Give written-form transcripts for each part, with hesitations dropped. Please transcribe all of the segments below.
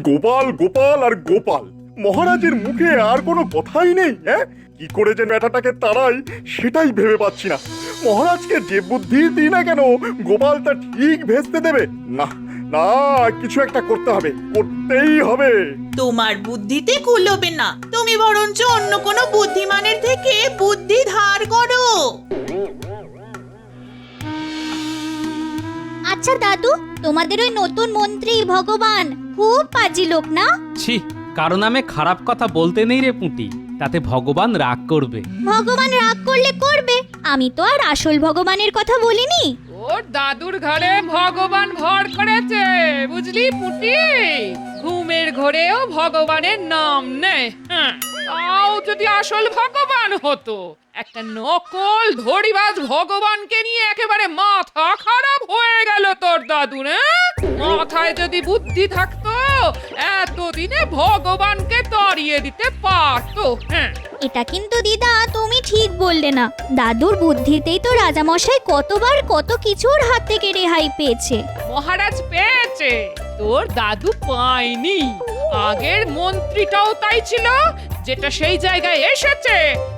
গোপাল গোপাল আর গোপাল, মহারাজের মুখে আর কোনো কথাই নেই। হ্যাঁ, কি করে যে ব্যাটাটাকে তাড়াই সেটাই ভেবে পাচ্ছি না। মহারাজকে যে বুদ্ধি দিই না কেন, গোপাল তা ঠিক ভেস্তে দেবে না। না, কিছু একটা করতে হবে, করতেই হবে। তোমার বুদ্ধিতে কুলোবে না, তুমি বরঞ্চ অন্য কোনো বুদ্ধিমানের থেকে বুদ্ধি ধার করো। আচ্ছা দাদু, তোমাদের ওই নতুন মন্ত্রী ভগবান খুব পাজি লোক না? ছি, কারো নামে খারাপ কথা বলতে নেই রে পুঁটি, তাতে ভগবান রাগ করবে। ভগবান রাগ করলে করবে, আমি তো আর আসল ভগবানের কথা বলিনি। ওর দাদুর ঘরে ভগবান ভর করেছে, বুঝলি পুটি? ঘুমের ঘরেও ভগবানের নাম নেই। তাও যদি আসল ভগবান হতো, একটা নকল ধড়িবাজ ভগবানকে নিয়ে একেবারে মাথা খারাপ হয়ে গেল তোর দাদুর। মাথায় যদি বুদ্ধি থাকতো, এতদিনে ভগবানকে তাড়িয়ে দিতে পারতো। এটা কিন্তু দিদা তুমি ঠিক বললে না। দাদুর বুদ্ধিতেই তো রাজামশাই কতবার কত কিছুর হাত থেকে রেহাই পেয়েছে। মহারাজ পেয়েছে, তোর দাদু পায়নি। আগের মন্ত্রীটাও তাই ছিল, যেটা সেই জায়গায় এসেছে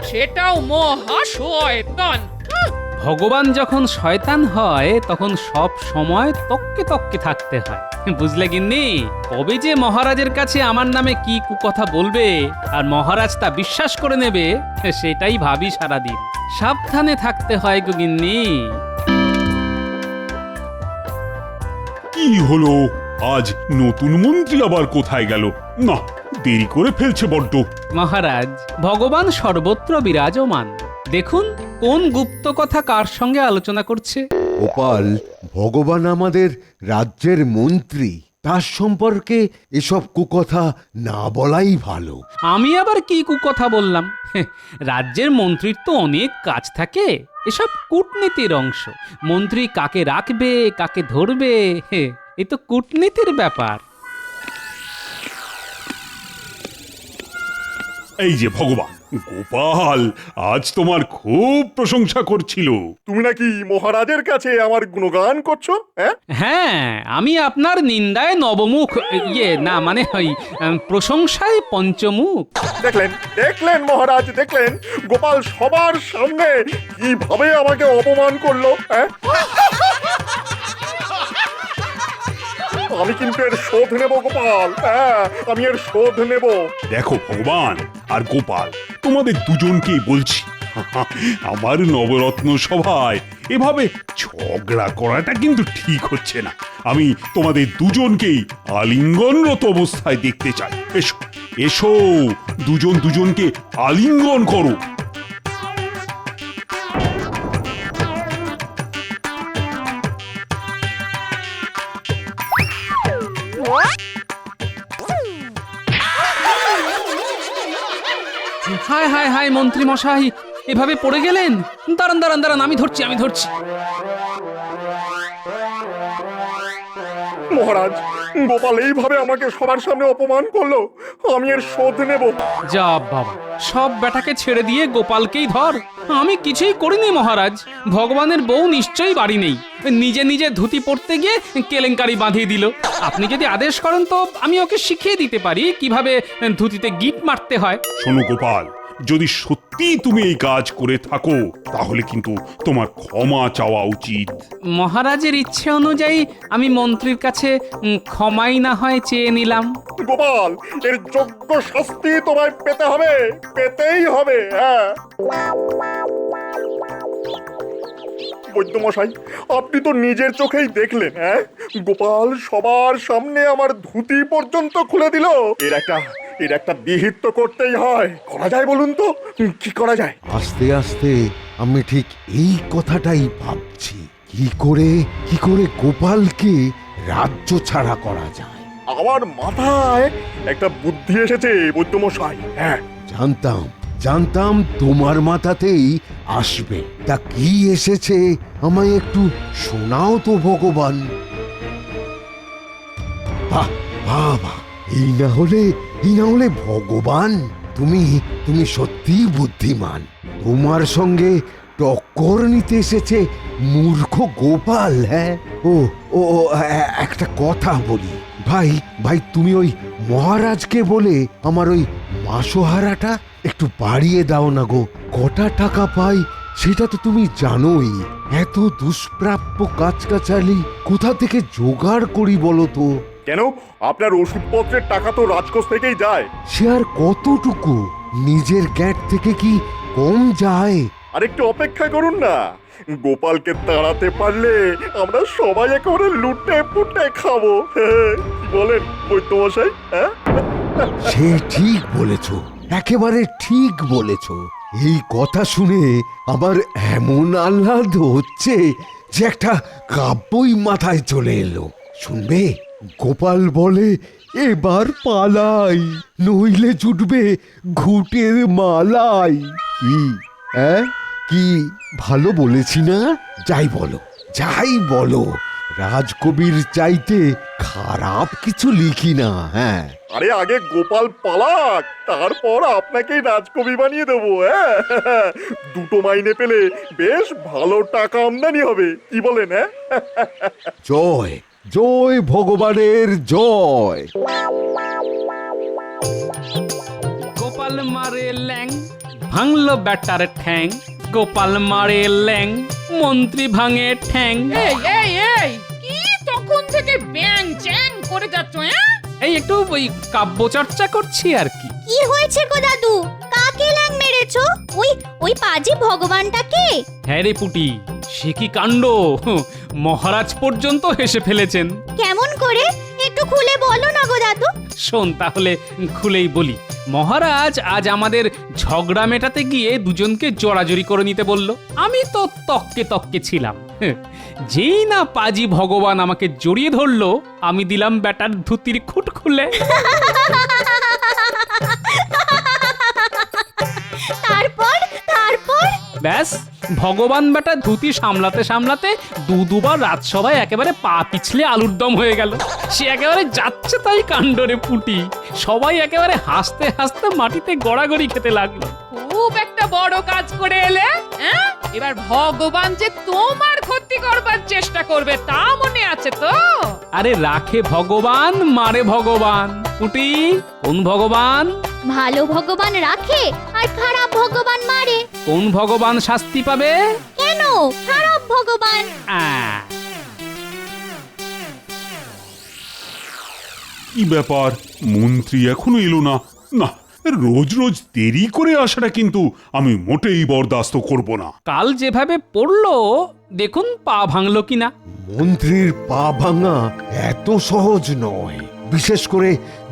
সেটাও মহা শয়তান। ভগবান যখন শয়তান হয় তখন সব সময় তককে তককে থাকতে হয়, বুঝলে গিন্নি? কবে যে মহারাজের কাছে আমার নামে কি কুকথা বলবে আর মহারাজ তা বিশ্বাস করে নেবে, সেটাই ভাবি সারাদিন। সাবধানে থাকতে হয় গো গিন্নি। কি হলো আজ? নতুন মন্ত্রী আবার কোথায় গেল? না, দেরি করে ফেলছে বড্ড। মহারাজ, ভগবান সর্বত্র বিরাজমান। দেখুন কোন গুপ্ত কথা কার সঙ্গে আলোচনা করছে। গোপাল, ভগবান আমাদের রাজ্যের মন্ত্রী, তার সম্পর্কে এসব কুকথা না বলাই ভালো। আমি আবার কি কুকথা বললাম? রাজ্যের মন্ত্রীর তো অনেক কাজ থাকে, এসব কূটনীতির অংশ। মন্ত্রী কাকে রাখবে, কাকে ধরবে, এ তো কূটনীতির ব্যাপার। এই যে ভগবান, গোপাল আজ তোমার খুব প্রশংসা করছিল। তুমি নাকি মহারাজের কাছে আমার গুণগান করছো? হ্যাঁ, হ্যাঁ, আমি আপনার নিন্দায় নবমুখ, না মানে ওই প্রশংসায় পঞ্চমুখ। দেখলেন দেখলেন মহারাজ, দেখলেন গোপাল সবার সামনে কিভাবে আমাকে অপমান করলো। হ্যাঁ, আমি কিন্তু এর শোধ নেব গোপাল। হ্যাঁ, আমি এর শোধ নেব। দেখো ভগবান আর গোপাল, তোমাদের দুজনকেই বলছি, আমার নবরত্ন সভায় এভাবে ঝগড়া করাটা কিন্তু ঠিক হচ্ছে না। আমি তোমাদের দুজনকেই আলিঙ্গনরত অবস্থায় দেখতে চাই। এসো এসো, দুজন দুজনকে আলিঙ্গন করো। হায় হায় হায়, মন্ত্রী মশাই এভাবে পড়ে গেলেন? দাঁড়ান দাঁড়ান দাঁড়ান, আমি ধরছি। মহারাজ, গোপাল এইভাবে আমাকে সবার সামনে অপমান করলো, আমি এর শোধ নেব। যা বাবা, সব বেটাকে ছেড়ে দিয়ে গোপালকেই ধর। আমি কিছুই করিনি মহারাজ। ভগবানের বউ নিশ্চয়ই বাড়ি নেই, নিজে নিজে ধুতি পড়তে গিয়ে কেলেঙ্কারি বাঁধিয়ে দিল। আপনি যদি আদেশ করেন তো আমি ওকে শিখিয়ে দিতে পারি কিভাবে ধুতিতে গিট মারতে হয়। শোনো গোপাল, যদি সত্যি তুমি এই কাজ করে থাকো তাহলে কিন্তু তোমার ক্ষমা চাওয়া উচিত। মহারাজের ইচ্ছে অনুযায়ী আমি মন্ত্রীর কাছে ক্ষমাই না হয় চেয়ে নিলাম। গোপাল, এর যোগ্য শাস্তি তোমায় পেতে হবে, পেতেই হবে। হ্যাঁ, বৈদ্যমশাই, আপনি তো নিজের চোখেই দেখলেন। হ্যাঁ, গোপাল সবার সামনে আমার ধুতি পর্যন্ত খুলে দিল। এর একটা বিহিত তো করতেই হয়। করা যায় বলুন তো, কি করা যায়? আস্তে আস্তে আমি ঠিক এই কথাটাই ভাবছি, কি করে গোপালকে রাজ্য ছাড়া করা যায়। আমার মাথায় একটা বুদ্ধি এসেছে বৈদ্যমশাই। হ্যাঁ, জানতাম তোমার মাথাতেই আসবে। তা কি এসেছে আমায় একটু শোনাও তো ভগবান। বাহ বাহ বাহ, এই না হলে ভগবান, তুমি সত্যিই বুদ্ধিমান। তোমার সঙ্গে টক্কর নিতে এসেছে মূর্খ গোপাল। হ্যাঁ, ও ও একটা কথা বলি, ভাই ভাই তুমি ওই মহারাজকে বলে আমার ওই মাসোহারাটা একটু বাড়িয়ে দাও না গো। কটা টাকা পাই সেটা তো তুমি জানোই। এত দুষ্প্রাপ্য কাজকাচালি কোথা থেকে জোগাড় করি বলো তো? কেন, আপনার ওষুধপত্রের টাকা তো রাজকোষ থেকেই যায়। সে আর কতটুকু? নিজের গ্যাট থেকে কি কম যায়? আর একটু অপেক্ষা করুন না, গোপালকে তাড়াতে পারলে আমরা সবাই একেবারে লুটে পুটে খাবো। কি বলেন বৈদ্যমশাই? হ্যাঁ, সে ঠিক বলেছ, একেবারে ঠিক বলেছ। এই কথা শুনে আমার এমন আহ্লাদ হচ্ছে যে একটা কাব্যই মাথায় চলে এলো। শুনবে, গোপাল বলে এবার পালাই, নইলে জুটবে ঘুটের মালাই। কি কি ভালো বলেছি না? যাই বলো, যাই বলো, রাজকবির চাইতে খারাপ কিছু লিখি না। হ্যাঁ, আরে আগে গোপাল পালাক, তারপর আপনাকেই রাজকবি বানিয়ে দেবো। হ্যাঁ, দুটো মাইনে পেলে বেশ ভালো টাকা আমদানি হবে। কি বলেন? হ্যাঁ, জয় জয় ভগবানের জয়। গোপাল মারে ল্যাং, ভাঙলো ব্যাটার ঠ্যাং। গোপাল মারে ল্যাং, মন্ত্রী ভাঙে ঠ্যাং। এই এই এই কি তখন থেকে ব্যাং চ্যাং করে যাচ্ছ? এই একটু ওই কাব্য চর্চা করছি আর কি। কি হয়েছে গো দাদু? কাকে ল্যাং মেরেছো? ওই ওই পাজি ভগবানটাকে? হ্যাঁ রে পুটি, সে কি কাণ্ড! মহারাজ পর্যন্ত হেসে ফেলেছেন। কেমন করে? একটু খুলে বলো না গো দাদু। শোন তাহলে খুলেই বলি। মহারাজ আজ আমাদের ঝগড়া মেটাতে গিয়ে দুজনকে জড়াজড়ি করে নিতে বলল। আমি তো তককে তককে ছিলাম। যেই না পাজি ভগবান আমাকে জড়িয়ে ধরলো, আমি দিলাম ব্যাটার ধুতির খুঁট খুলে। তারপর তারপর ব্যাস, ভগবান বেটা ধুতি সামলাতে সামলাতে দুবার রাজসভায় একেবারে পা পিছলে আলুর দম হয়ে গেল। সে একেবারে যাচ্ছে তাই কাণ্ডরে পুটি। সবাই একেবারে হাসতে হাসতে মাটিতে গড়াগড়ি খেতে লাগলো। খুব একটা বড় কাজ করে এলে। এবার ভগবান যে তোমার ক্ষতি করবার চেষ্টা করবে তা মনে আছে তো? আরে রাখে ভগবান, মারে ভগবান। পুটি, কোন ভগবান? ভালো ভগবান রাখে আর খারাপ ভগবান মারে। কোন ভগবান শাস্তি পাবে? কেন খারাপ ভগবান? আহ, কি ব্যাপার, মন্ত্রী এখনো এলো না? না, রোজ রোজ দেরি করে আসাটা কিন্তু আমি মোটেই বরদাস্ত করব না। কাল যেভাবে পড়লো দেখুন পা ভাঙলো কিনা। মন্ত্রীর পা ভাঙা এত সহজ নয়,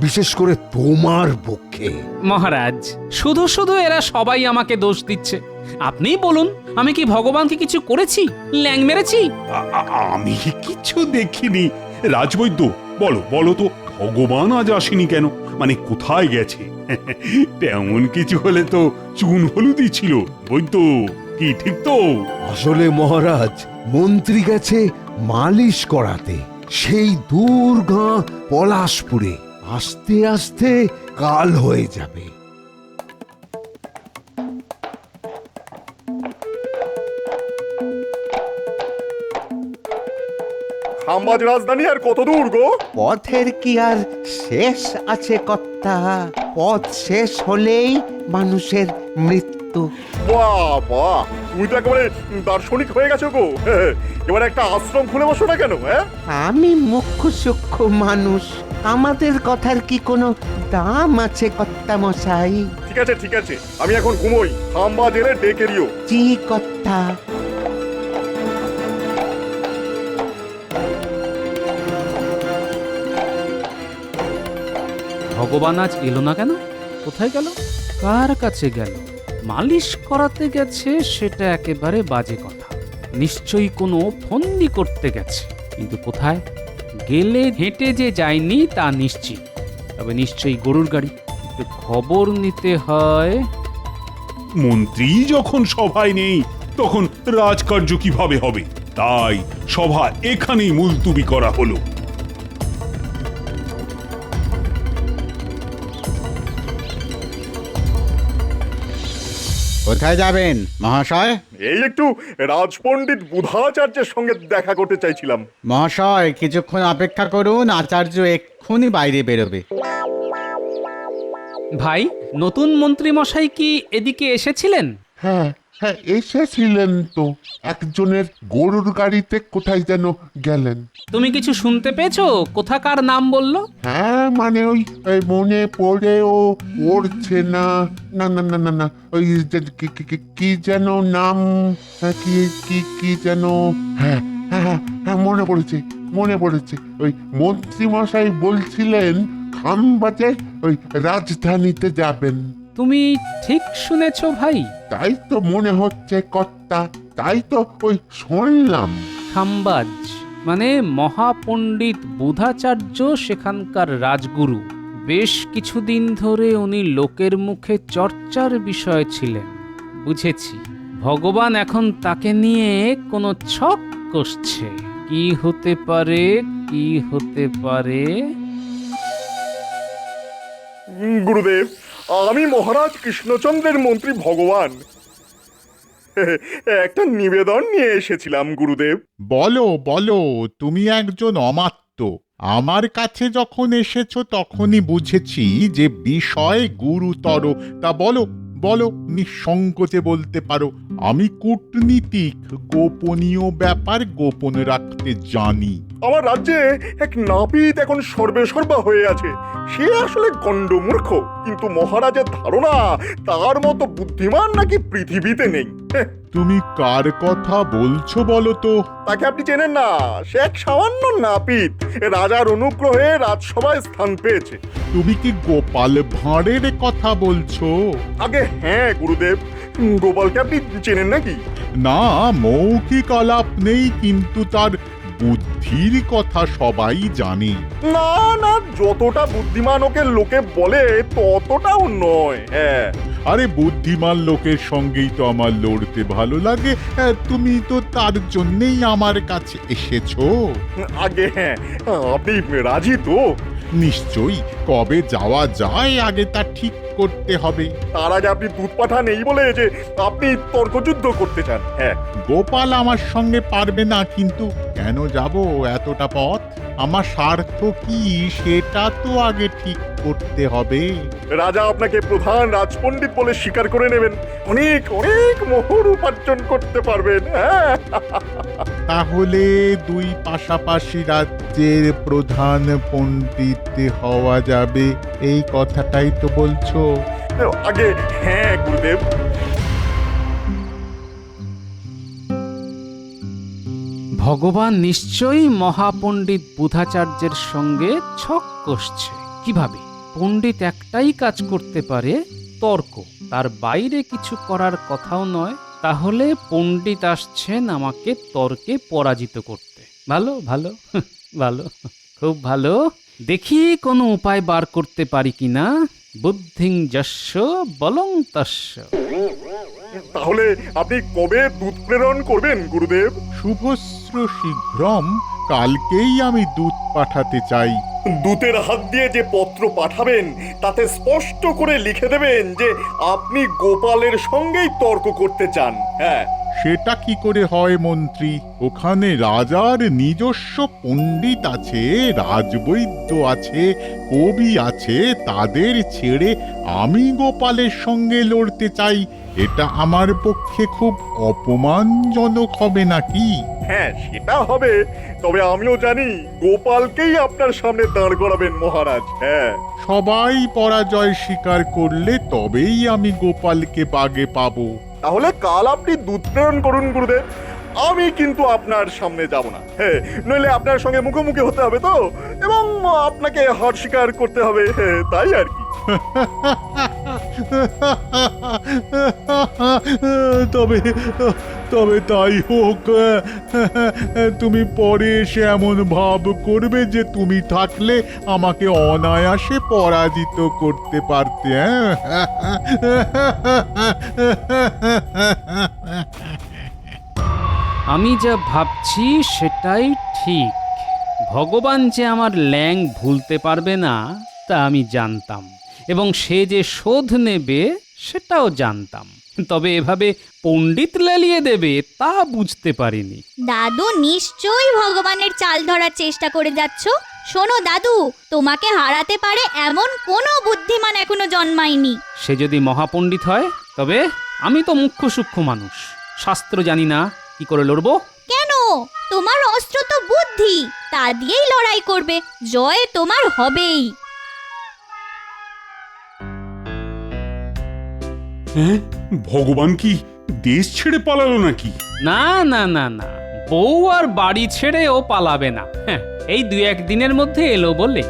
বিশেষ করে তোমার পক্ষে। মহারাজ, শুধু শুধু এরা সবাই আমাকে দোষ দিচ্ছে। আপনিই বলুন, আমি কি ভগবানকে কিছু করেছি? ল্যাং মেরেছি? আমি কিছু দেখিনি। রাজবৈদ্য, বলো তো, ভগবান আজ আসেনি কেন? মানে কোথায় গেছে? তেমন কিছু হলে তো চুন হলুদই ছিল। বৈদ্য, কি ঠিক তো? আসলে মহারাজ, মন্ত্রী গেছে মালিশ করাতে সেই দূর গাঁ পলাশপুরে। আস্তে আস্তে কাল হয়ে যাবে। খাম্বাজ রাজধানী আর কত দূর গো? পথের কি আর শেষ আছে কর্তা? পথ শেষ হলেই মানুষের মৃত্যু। বাবা, তুমি তো একেবারে দার্শনিক হয়ে গেছো গো। এবার একটা আশ্রম খুলে বসো না কেন? হ্যাঁ, আমি মুখ্য সূক্ষ্ম মানুষ, আমাদের কথার কি কোনো দাম আছে কর্তা মশাই? ঠিক আছে, আমি এখন ঘুমোই। খাম্বাজ এলে ডেকে দিও। জি কর্তা। ভগবান আজ এলো না কেন? কোথায় গেল? কার কাছে গেল? মালিশ করাতে গেছে সেটা একেবারে বাজে কথা। নিশ্চয়ই কোনো ফন্দি করতে গেছে, কিন্তু কোথায় গেলে হেঁটে যে যায়নি তা নিশ্চিত। তবে নিশ্চয়ই গরুর গাড়ি। একটু খবর নিতে হয়। মন্ত্রী যখন সভায় নেই তখন রাজকার্য কিভাবে হবে? তাই সভা এখানেই মুলতুবি করা হলো। কোথায় যাবেন মহাশয়? এই একটু রাজপণ্ডিত বুধাচার্যের সঙ্গে দেখা করতে চাইছিলাম। মহাশয় কিছুক্ষণ অপেক্ষা করুন, আচার্য এক্ষুনি বাইরে বেরোবে। ভাই, নতুন মন্ত্রী মশাই কি এদিকে এসেছিলেন? হ্যাঁ হ্যাঁ, এসেছিলেন তো। একজনের গরুর গাড়িতে কোথায় যেন গেলেন। তুমি কিছু শুনতে পেয়েছো? কোথাকার নাম বললো? হ্যাঁ মানে ওই মনে পড়েও পড়ছে না। না না না না না, ওই যে কি যেন নাম, কি কি কি যেন, হ্যাঁ হ্যাঁ হ্যাঁ হ্যাঁ, মনে পড়েছে। ওই মন্ত্রীমশাই বলছিলেন খামবাজে ওই রাজধানীতে যাবেন। তুমি ঠিক শুনেছো ভাই। তাই তো মনে হচ্ছে কর্তা, তাই তো ওই শুনলাম। খাম্বাজ মানে মহাপণ্ডিত বুধাচার্য সেখানকার রাজগুরু। বেশ কিছুদিন ধরে উনি লোকের মুখে চর্চার বিষয় ছিলেন। বুঝেছি, ভগবান এখন তাকে নিয়ে কোনো ছক কষছে। কি হতে পারে, কি হতে পারে? গুরুদেব, আমি মহারাজ কৃষ্ণচন্দ্রের মন্ত্রী ভগবান। একটা নিবেদন নিয়ে এসেছিলাম গুরুদেব। বলো বলো, তুমি একজন অমাত্য। আমার কাছে যখন এসেছো তখনই বুঝেছি যে বিষয় গুরুতর। তা বলো বলো, নিঃসংকোচে বলতে পারো। আমি কূটনীতিক, গোপনীয় ব্যাপার গোপন রাখতে জানি। আমার রাজ্যে এক নাপিত এখন সর্বেসর্বা হয়ে আছে। সে আসলে গণ্ডমূর্খ, কিন্তু মহারাজের ধারণা তার মতো বুদ্ধিমান নাকি পৃথিবীতে নেই। তুমি কার কথা বলছো বলো তো? তাকে আপনি চেনেন না? সে এক সামান্য নাপিত, রাজার অনুগ্রহে রাজসভায় স্থান পেয়েছে। তুমি কি গোপাল ভাঁড়ের কথা বলছো? আগে হ্যাঁ গুরুদেব, গোপালকে আপনি চেনেন নাকি? না, মৌখিক আলাপ নেই, কিন্তু তার বুদ্ধির কথা সবাই জানে। না না, যতটা বুদ্ধিমান ওকে লোকে বলে ততটাও নয়। হ্যাঁ, আরে বুদ্ধিমান লোকের সঙ্গেই তো আমার লড়তে ভালো লাগে। তুমি তো তার জন্যেই আমার কাছে এসেছো। আগে হ্যাঁ, আপনি রাজি তো? নিশ্চয়ই। কবে যাওয়া যায় আগে তা ঠিক করতে হবে। তার আগে আপনি দুধ পাঠান এই বলে যে আপনি তর্কযুদ্ধ করতে চান। হ্যাঁ, গোপাল আমার সঙ্গে পারবে না, কিন্তু কেন যাব এতটা পথ? আমার স্বার্থ কি সেটা তো আগে ঠিক করতে হবে। রাজা আপনাকে প্রধান রাজপণ্ডিত বলে স্বীকার করে নেবেন, অনেক অনেক মোহর উপার্জন করতে পারবেন। হ্যাঁ, তাহলে দুই পাশাপাশি রাজ্যের প্রধান পণ্ডিত হওয়া যাবে, এই কথাটাই তো বলছো? আগে হ্যাঁ গুরুদেব। ভগবান নিশ্চয়ই মহাপণ্ডিত বুধাচার্যের সঙ্গে ছক কষছে। কিভাবে? পণ্ডিত একটাই কাজ করতে পারে, তর্ক। তার বাইরে কিছু করার কথাও নয়। তাহলে পণ্ডিত আসছেন আমাকে তর্কে পরাজিত করতে। ভালো ভালো ভালো, খুব ভালো। দেখি কোনো উপায় বার করতে পারি কিনা। বুদ্ধিং যস্য বলং তস্য। তাহলে আপনি কবে দুধ প্রেরণ করবেন গুরুদেব? শুভস্র শীঘ্রম, কালকেই আমি দুধ পাঠাতে চাই। দূতের হাত দিয়ে যে পত্র পাঠাবেন তাতে স্পষ্ট করে লিখে দেবেন যে আপনি গোপালের সঙ্গেই তর্ক করতে চান। হ্যাঁ, সেটা কি করে হয় মন্ত্রী? ওখানে রাজার নিজস্ব পণ্ডিত আছে, রাজবৈদ্য আছে, কবি আছে। তাদের ছেড়ে আমি গোপালের সঙ্গে লড়তে চাই, এটা আমার পক্ষে খুব অপমানজনক হবে নাকি? হ্যাঁ সেটা হবে, তবে আমিও জানি গোপালকেই আপনার সামনে দাঁড় করাবেন মহারাজ। হ্যাঁ, সবাই পরাজয় স্বীকার করলে তবেই আমি গোপালকে বাগে পাবো। তাহলে কাল আপনি দুধ প্রেরণ করুন গুরুদেব। আমি কিন্তু আপনার সামনে যাব না। হ্যাঁ, নইলে আপনার সঙ্গে মুখোমুখি হতে হবে তো, এবং আপনাকে হার স্বীকার করতে হবে। তাই আর কি। তবে তবে তাই হোক। তুমি পরে এসে এমন ভাব করবে যে তুমি থাকলে আমাকে অনায়াসে পরাজিত করতে পারতে। আমি যা ভাবছি সেটাই ঠিক। ভগবান যে আমার ল্যাং ভুলতে পারবে না তা আমি জানতাম, এবং সে যে শোধ নেবে সেটাও জানতাম। তবে এভাবে পণ্ডিত লেলিয়ে দেবে তা বুঝতে পারিনি। দাদু নিশ্চয়ই ভগবানের চাল ধরার চেষ্টা করে যাচ্ছ। শোনো দাদু, তোমাকে হারাতে পারে এমন কোনো বুদ্ধিমান এখনো জন্মায়নি। সে যদি মহাপণ্ডিত হয় তবে আমি তো মুখ্য সূক্ষ্ম মানুষ, শাস্ত্র জানি না, কি করে লড়বো? কেন? তোমার অস্ত্র তো বুদ্ধি, তা দিয়েই লড়াই করবে, জয় তোমার হবেই। হ্যাঁ, ভগবান কি দেশ ছেড়ে পালালো নাকি? না না না না, বউ আর বাড়ি ছেড়ে ও পালাবে না। হ্যাঁ, এই 2-1 দিনের মধ্যে এলো বলে।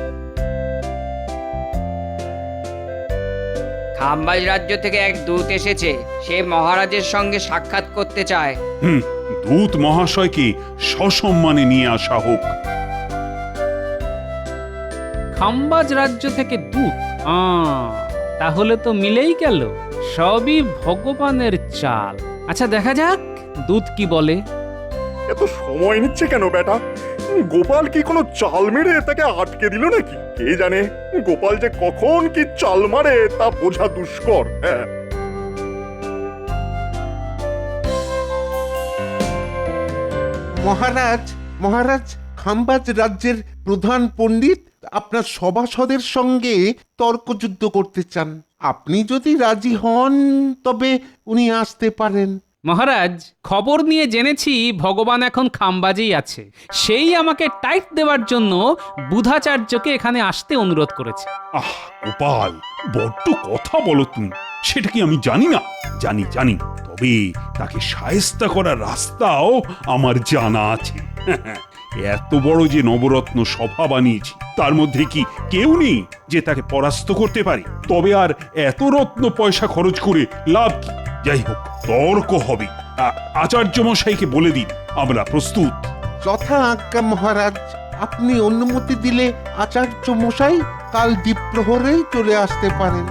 খাম্বাজ রাজ্য থেকে এক দূত এসেছে, সে মহারাজের সঙ্গে সাক্ষাৎ করতে চায়। দূত মহাশয়কে সসম্মানে নিয়ে আসা হোক। খাম্বাজ রাজ্য থেকে দূত? তাহলে তো মিলেই গেল, সবই ভগবানের চাল। আচ্ছা, দেখা যাক দূত কি বলে। এত সময় নিচ্ছে কেন বেটা? গোপাল কি কোনো চাল মেরে তাকে আটকে দিল নাকি? কে জানে গোপাল যে কখন কি চাল মারে তা বোঝা দুষ্কর। হ্যাঁ, মহারাজ, মহারাজ, খাম্বাজ রাজ্যের প্রধান পণ্ডিত আপনার সভাসদের সঙ্গে তর্কযুদ্ধ করতে চান। আপনি যদি রাজি হন তবে উনি আসতে পারেন। মহারাজ, খবর নিয়ে জেনেছি ভগবান এখন খাম্বাজেই আছে। সেই আমাকে টাইট দেওয়ার জন্য বুধাচার্যকে এখানে আসতে অনুরোধ করেছে। আহ গোপাল, বড্ড কথা বলো তুমি। সেটা কি আমি জানি না? জানি জানি, তবে তাকে শায়েস্তা করার রাস্তাও আমার জানা আছে। এত বড় যে নবরত্ন সভা বানিয়েছি, তার মধ্যে কি কেউ নেই যে তাকে পরাস্ত করতে পারে? তবে আর এত রত্ন পয়সা খরচ করে লাভ কি? যাই হোক, তর্ক হবে। আচার্য মশাইকে বলে দিন আমরা প্রস্তুত। যথা আজ্ঞা মহারাজ। আপনি অনুমতি দিলে আচার্য মশাই কাল দ্বীপ্রহরেই চলে আসতে পারেন।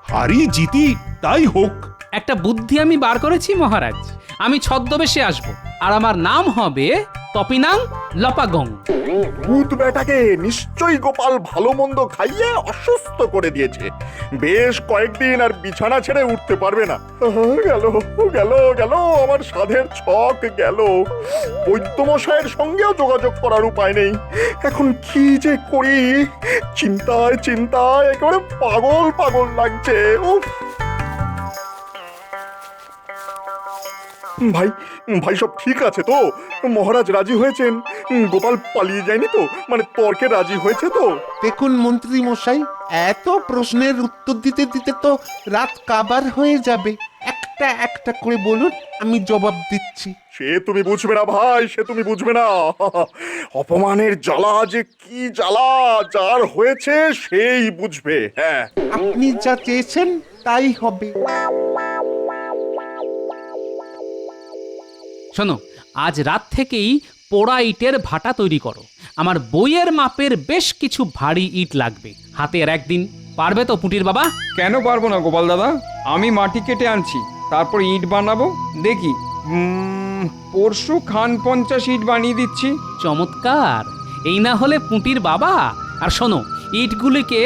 হারি জিতি তাই হোক। একটা বুদ্ধি আমি বার করেছি মহারাজ। আমি ছদ্মবেশে আসব, আর আমার নাম হবে তপিনাং লপাগং। ভূত বেটাকে নিশ্চয়ই গোপাল ভালো মন্দ খাইয়ে অসুস্থ করে দিয়েছে। বেশ কয়েকদিন আর বিছানা ছেড়ে উঠতে পারবে না। গেল গেল গেল, আমার সাধের ছক গেল। বৈদ্যমশাইয়ের সঙ্গেও যোগাযোগ করার উপায় নেই। এখন কি যে করি, চিন্তায় চিন্তায় একেবারে পাগল পাগল লাগছে। উফ! ভাই ভাই, সব ঠিক আছে তো? মহারাজ রাজি হয়েছেন? গোপাল পালিয়ে যায়নি তো? মানে তর্কে রাজি হয়েছে তো? দেখুন মন্ত্রী মশাই, এত প্রশ্নের উত্তর দিতে দিতে তো রাত কাবার হয়ে যাবে। একটা একটা করে বলুন, আমি জবাব দিচ্ছি। সে তুমি বুঝবে না ভাই, সে তুমি বুঝবে না। অপমানের জ্বালা যে কি জ্বালা, যার হয়েছে সেই বুঝবে। হ্যাঁ, আপনি যা চেয়েছেন তাই হবে। শোনো, আজ রাত থেকেই পোড়া ইটের ভাটা তৈরি করো। আমার বইয়ের মাপের বেশ কিছু ভারী ইট লাগবে। হাতে আর একদিন। পারবে তো পুটির বাবা? কেন পারবো না গোপাল দাদা, আমি মাটি কেটে আনছি, তারপর ইট বানাবো। দেখি, পরশু খান 50 ইট বানিয়ে দিচ্ছি। চমৎকার! এই না হলে পুটির বাবা। আর শোনো, ইটগুলিকে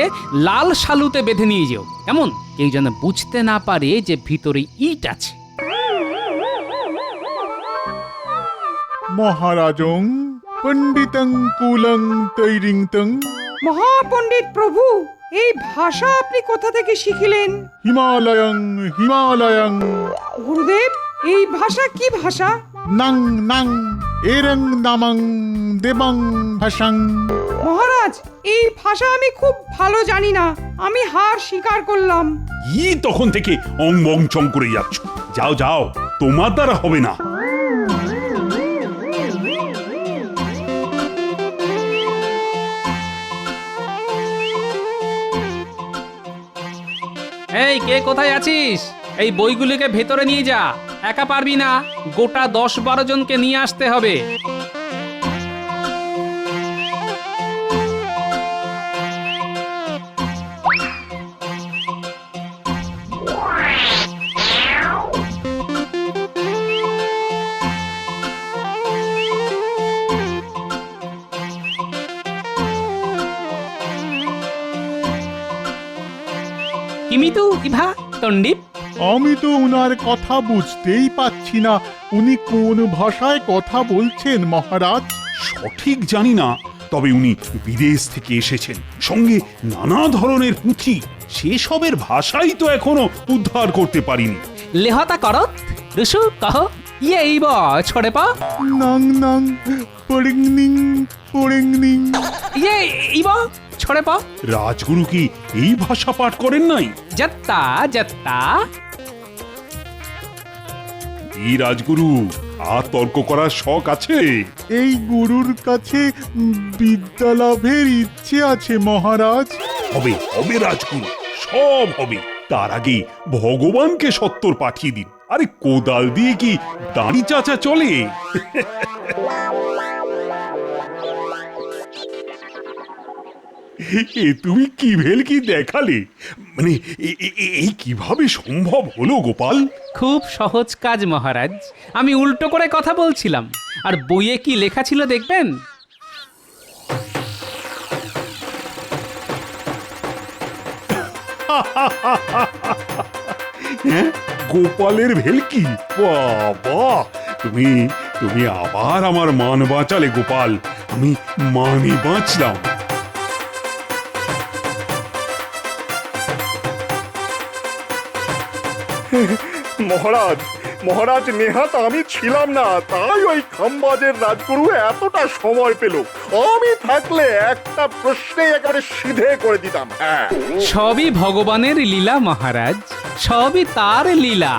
লাল শালুতে বেঁধে নিয়ে যেও, কেমন? কেউ যেন বুঝতে না পারে যে ভিতরে ইট আছে। মহারাজং পণ্ডিতং কুলং তৈরিংতং। মহাপণ্ডিত প্রভু, এই ভাষা আপনি কোথা থেকে শিখিলেন? হিমালয়ং হিমালয়ং। গুরুদেব, এই ভাষা কি ভাষা? নং নং এরং নামং দেবং ভাষাং। মহারাজ, এই ভাষা আমি খুব ভালো জানি না, আমি হার স্বীকার করলাম। তখন থেকে অং বং চং করে যাচ্ছ। যাও যাও, তোমার দ্বারা হবে না। এই, কে কোথায় আছিস? এই বইগুলিকে ভেতরে নিয়ে যা। একা পারবি না, গোটা 10-12 জনকে নিয়ে আসতে হবে। নিমিতু ইভা তন্ডিপ। আমি তো উনার কথা বুঝতেই পাচ্ছি না, উনি কোন ভাষায় কথা বলছেন মহারাজ? সঠিক জানি না, তবে উনি বিদেশ থেকে এসেছেন, সঙ্গে নানা ধরনের পুঁথি। সেসবের ভাষাই তো এখনো উদ্ধার করতে পারিনি। লেহতা করত ঋষু কহ ইয়ে ইব ছড়ে পা নাং নাং পড়িংনিং পড়িংনিং। ইয়ে ইব ছড়ে পা। রাজগুরু কি এই ভাষা পাঠ করেন নাই? যত্তা যত্তা। এই রাজগুরু, আর তর্ক করার শখ আছে? এই গুরুর কাছে বিদ্যা লাভের ইচ্ছে আছে মহারাজ। হবে হবে রাজগুরু, সব হবে। তার আগে ভগবানকে সত্তর পাঠিয়ে দিন। আরে কোদাল দিয়ে কি দাঁড়ি চাচা চলে? এ তুমি কি ভেলকি দেখালে? মানে এই কিভাবে সম্ভব হলো গোপাল? খুব সহজ কাজ মহারাজ, আমি উল্টো করে কথা বলছিলাম। আর বইয়ে কি লেখা ছিল দেখবেন। হ্যাঁ, গোপালের ভেলকি? বাবা, তুমি তুমি আবার আমার মান বাঁচালে গোপাল। আমি মানই বাঁচলাম। মহারাজ, মহারাজ নেহাত আমি ছিলাম না, তাই ওই খাম্বাজের রাজগুরু এতটা সময় পেল। আমি থাকলে একটা প্রশ্নে একেবারে সিধে করে দিতাম। হ্যাঁ, সবই ভগবানের লীলা মহারাজ, সবই তার লীলা।